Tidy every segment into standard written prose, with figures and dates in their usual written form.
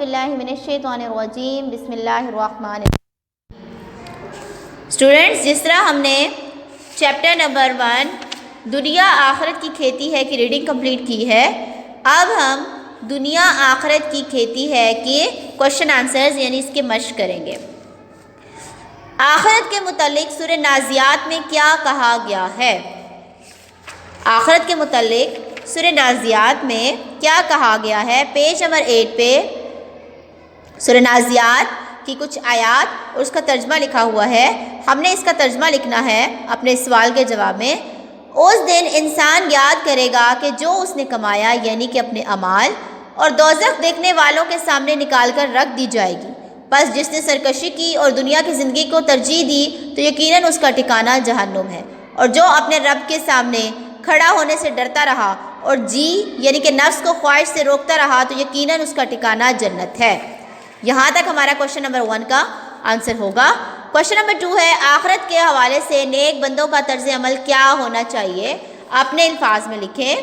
باللہ من الشیطان الرجیم بسم اللہ الرحمن الرحیم۔ اسٹوڈنٹس، جس طرح ہم نے چیپٹر نمبر 1 دنیا آخرت کی کھیتی ہے کی ریڈنگ کمپلیٹ کی ہے، اب ہم دنیا آخرت کی کھیتی ہے کہ کوشچن آنسرز یعنی اس کے مشق کریں گے۔ آخرت کے متعلق سورہ نازعات میں کیا کہا گیا ہے؟ آخرت کے متعلق سورہ نازعات میں کیا کہا گیا ہے؟ پیج نمبر 8 پہ سورہ نازعات کی کچھ آیات اور اس کا ترجمہ لکھا ہوا ہے۔ ہم نے اس کا ترجمہ لکھنا ہے اپنے سوال کے جواب میں۔ اس دن انسان یاد کرے گا کہ جو اس نے کمایا یعنی کہ اپنے اعمال، اور دوزخ دیکھنے والوں کے سامنے نکال کر رکھ دی جائے گی۔ بس جس نے سرکشی کی اور دنیا کی زندگی کو ترجیح دی تو یقیناً اس کا ٹھکانہ جہنم ہے، اور جو اپنے رب کے سامنے کھڑا ہونے سے ڈرتا رہا اور جی یعنی کہ نفس کو خواہش سے روکتا رہا تو یقیناً اس کا ٹھکانہ جنت ہے۔ یہاں تک ہمارا کوشچن نمبر 1 کا آنسر ہوگا۔ کوشچن نمبر 2 ہے آخرت کے حوالے سے نیک بندوں کا طرز عمل کیا ہونا چاہیے؟ اپنے الفاظ میں لکھیں۔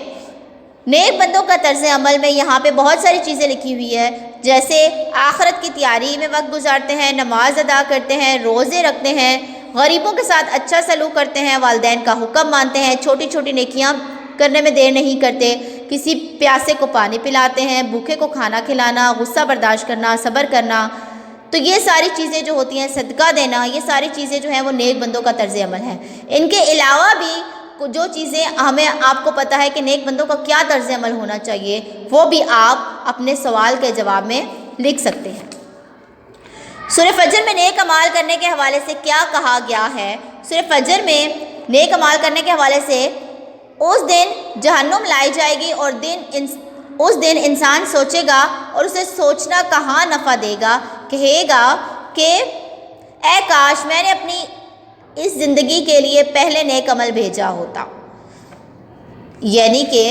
نیک بندوں کا طرز عمل میں یہاں پہ بہت ساری چیزیں لکھی ہوئی ہے، جیسے آخرت کی تیاری میں وقت گزارتے ہیں، نماز ادا کرتے ہیں، روزے رکھتے ہیں، غریبوں کے ساتھ اچھا سلوک کرتے ہیں، والدین کا حکم مانتے ہیں، چھوٹی چھوٹی نیکیاں کرنے میں دیر نہیں کرتے، کسی پیاسے کو پانی پلاتے ہیں، بھوکے کو کھانا کھلانا، غصہ برداشت کرنا، صبر کرنا، تو یہ ساری چیزیں جو ہوتی ہیں، صدقہ دینا، یہ ساری چیزیں جو ہیں وہ نیک بندوں کا طرز عمل ہے۔ ان کے علاوہ بھی جو چیزیں ہمیں آپ کو پتہ ہے کہ نیک بندوں کا کیا طرز عمل ہونا چاہیے، وہ بھی آپ اپنے سوال کے جواب میں لکھ سکتے ہیں۔ سورہ فجر میں نیک اعمال کرنے کے حوالے سے کیا کہا گیا ہے؟ سورہ فجر میں نیک اعمال کرنے کے حوالے سے اس دن جہنم لائی جائے گی اور اس دن انسان سوچے گا اور اسے سوچنا کہاں نفع دے گا، کہے گا کہ اے کاش میں نے اپنی اس زندگی کے لیے پہلے نیک عمل بھیجا ہوتا۔ یعنی کہ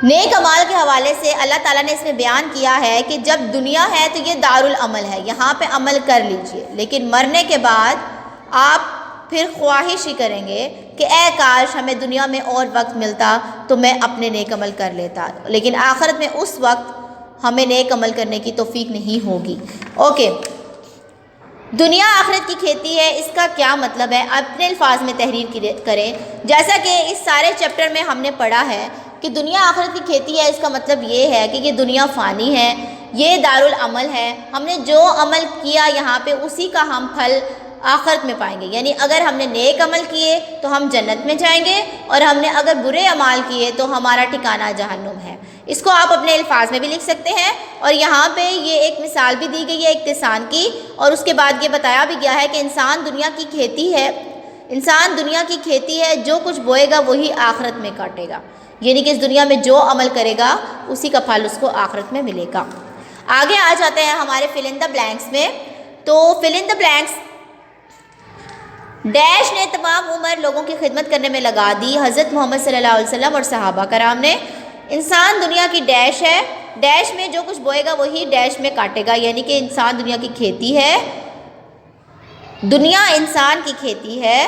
نیک عمال کے حوالے سے اللہ تعالیٰ نے اس میں بیان کیا ہے کہ جب دنیا ہے تو یہ دارالعمل ہے، یہاں پہ عمل کر لیجئے، لیکن مرنے کے بعد آپ پھر خواہش ہی کریں گے کہ اے کاش ہمیں دنیا میں اور وقت ملتا تو میں اپنے نیک عمل کر لیتا، لیکن آخرت میں اس وقت ہمیں نیک عمل کرنے کی توفیق نہیں ہوگی۔ اوکے، دنیا آخرت کی کھیتی ہے، اس کا کیا مطلب ہے؟ اپنے الفاظ میں تحریر کریں۔ جیسا کہ اس سارے چیپٹر میں ہم نے پڑھا ہے کہ دنیا آخرت کی کھیتی ہے، اس کا مطلب یہ ہے کہ یہ دنیا فانی ہے، یہ دارالعمل ہے، ہم نے جو عمل کیا یہاں پہ اسی کا ہم پھل آخرت میں پائیں گے۔ یعنی اگر ہم نے نیک عمل کیے تو ہم جنت میں جائیں گے، اور ہم نے اگر برے اعمال کیے تو ہمارا ٹھکانہ جہنم ہے۔ اس کو آپ اپنے الفاظ میں بھی لکھ سکتے ہیں، اور یہاں پہ یہ ایک مثال بھی دی گئی ہے اقتسام کی، اور اس کے بعد یہ بتایا بھی گیا ہے کہ انسان دنیا کی کھیتی ہے، جو کچھ بوئے گا وہی آخرت میں کاٹے گا، یعنی کہ اس دنیا میں جو عمل کرے گا اسی کا پھل اس کو آخرت میں ملے گا۔ آگے آ جاتے ہیں ہمارے فل ان دا بلینکس میں۔ تو فل ان دا بلینکس، ڈیش نے تمام عمر لوگوں کی خدمت کرنے میں لگا دی، حضرت محمد صلی اللہ علیہ وسلم اور صحابہ کرام نے۔ انسان دنیا کی ڈیش ہے، ڈیش میں جو کچھ بوئے گا وہی ڈیش میں کاٹے گا، یعنی کہ انسان دنیا کی کھیتی ہے، دنیا انسان کی کھیتی ہے،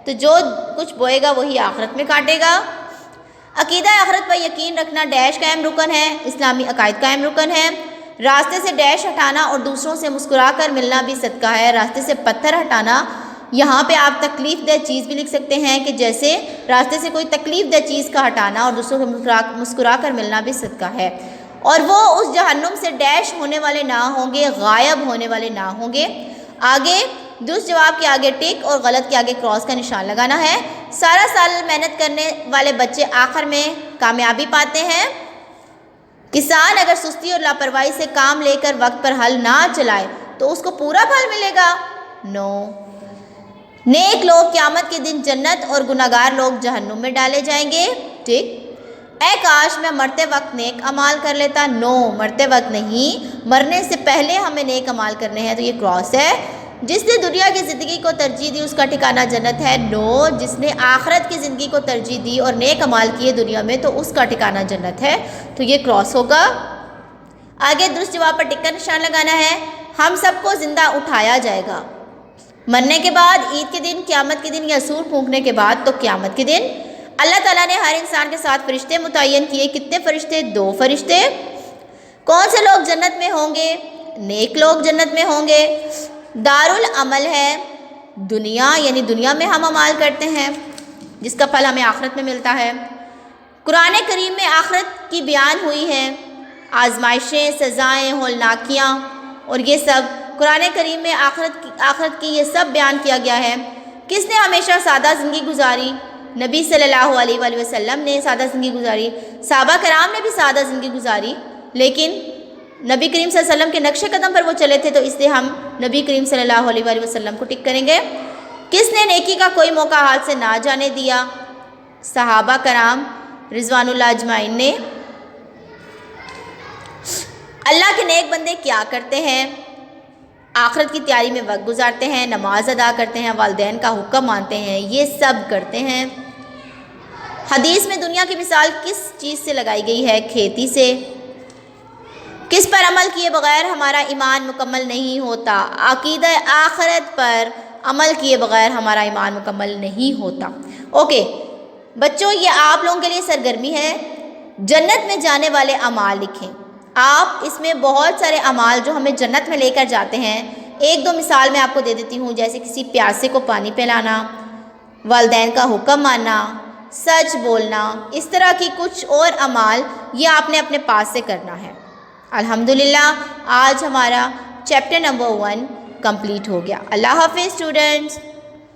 تو جو کچھ بوئے گا وہی آخرت میں کاٹے گا۔ عقیدہ آخرت پر یقین رکھنا ڈیش کا اہم رکن ہے، اسلامی عقائد کا اہم رکن ہے۔ راستے سے ڈیش ہٹانا اور دوسروں سے مسکرا کر ملنا بھی صدقہ ہے۔ راستے سے پتھر ہٹانا، یہاں پہ آپ تکلیف دہ چیز بھی لکھ سکتے ہیں کہ جیسے راستے سے کوئی تکلیف دہ چیز کا ہٹانا اور دوسروں سے مسکرا کر ملنا بھی صدقہ ہے۔ اور وہ اس جہنم سے ڈیش ہونے والے نہ ہوں گے، غائب ہونے والے نہ ہوں گے۔ آگے درست جواب کے آگے ٹک اور غلط کے آگے کراس کا نشان لگانا ہے۔ سارا سال محنت کرنے والے بچے آخر میں کامیابی پاتے ہیں۔ کسان اگر سستی اور لاپرواہی سے کام لے کر وقت پر ہل نہ چلائے تو اس کو پورا پھل ملے گا؟ نو۔ نیک لوگ قیامت کے دن جنت اور گناہگار لوگ جہنم میں ڈالے جائیں گے؟ ٹھیک۔ اے کاش میں مرتے وقت نیک اعمال کر لیتا؟ نو، مرتے وقت نہیں، مرنے سے پہلے ہمیں نیک اعمال کرنے ہیں، تو یہ کراس ہے۔ جس نے دنیا کی زندگی کو ترجیح دی اس کا ٹھکانہ جنت ہے؟ نو، جس نے آخرت کی زندگی کو ترجیح دی اور نیک اعمال کیے دنیا میں تو اس کا ٹھکانہ جنت ہے، تو یہ کراس ہوگا۔ آگے درست جواب پر ٹک کا نشان لگانا ہے۔ ہم سب کو زندہ اٹھایا جائے گا، مرنے کے بعد، عید کے دن، قیامت کے دن یا سور پھونکنے کے بعد، تو قیامت کے دن۔ اللہ تعالیٰ نے ہر انسان کے ساتھ فرشتے متعین کیے، کتنے فرشتے؟ 2 فرشتے۔ کون سے لوگ جنت میں ہوں گے؟ نیک لوگ جنت میں ہوں گے۔ دارالعمل ہے دنیا، یعنی دنیا میں ہم اعمال کرتے ہیں جس کا پھل ہمیں آخرت میں ملتا ہے۔ قرآن کریم میں آخرت کی بیان ہوئی ہے، آزمائشیں، سزائیں، ہولناکیاں، اور یہ سب قرآن کریم میں آخرت کی یہ سب بیان کیا گیا ہے۔ کس نے ہمیشہ سادہ زندگی گزاری؟ نبی صلی اللہ علیہ وآلہ وسلم نے سادہ زندگی گزاری، صحابہ کرام نے بھی سادہ زندگی گزاری، لیکن نبی کریم صلی اللہ علیہ وسلم کے نقش قدم پر وہ چلے تھے، تو اس لیے ہم نبی کریم صلی اللہ علیہ وآلہ وسلم کو ٹک کریں گے۔ کس نے نیکی کا کوئی موقع ہاتھ سے نہ جانے دیا؟ صحابہ کرام رضوان اللہ اجمعین نے۔ اللہ کے نیک بندے کیا کرتے ہیں؟ آخرت کی تیاری میں وقت گزارتے ہیں، نماز ادا کرتے ہیں، والدین کا حکم مانتے ہیں، یہ سب کرتے ہیں۔ حدیث میں دنیا کی مثال کس چیز سے لگائی گئی ہے؟ کھیتی سے۔ کس پر عمل کیے بغیر ہمارا ایمان مکمل نہیں ہوتا؟ عقیدہ آخرت پر عمل کیے بغیر ہمارا ایمان مکمل نہیں ہوتا۔ اوکے بچوں، یہ آپ لوگوں کے لیے سرگرمی ہے، جنت میں جانے والے اعمال لکھیں۔ آپ اس میں بہت سارے اعمال جو ہمیں جنت میں لے کر جاتے ہیں، ایک دو مثال میں آپ کو دے دیتی ہوں، جیسے کسی پیاسے کو پانی پلانا، والدین کا حکم ماننا، سچ بولنا، اس طرح کی کچھ اور اعمال یہ آپ نے اپنے پاس سے کرنا ہے۔ الحمدللہ آج ہمارا چیپٹر نمبر 1 کمپلیٹ ہو گیا۔ اللہ حافظ اسٹوڈنٹس۔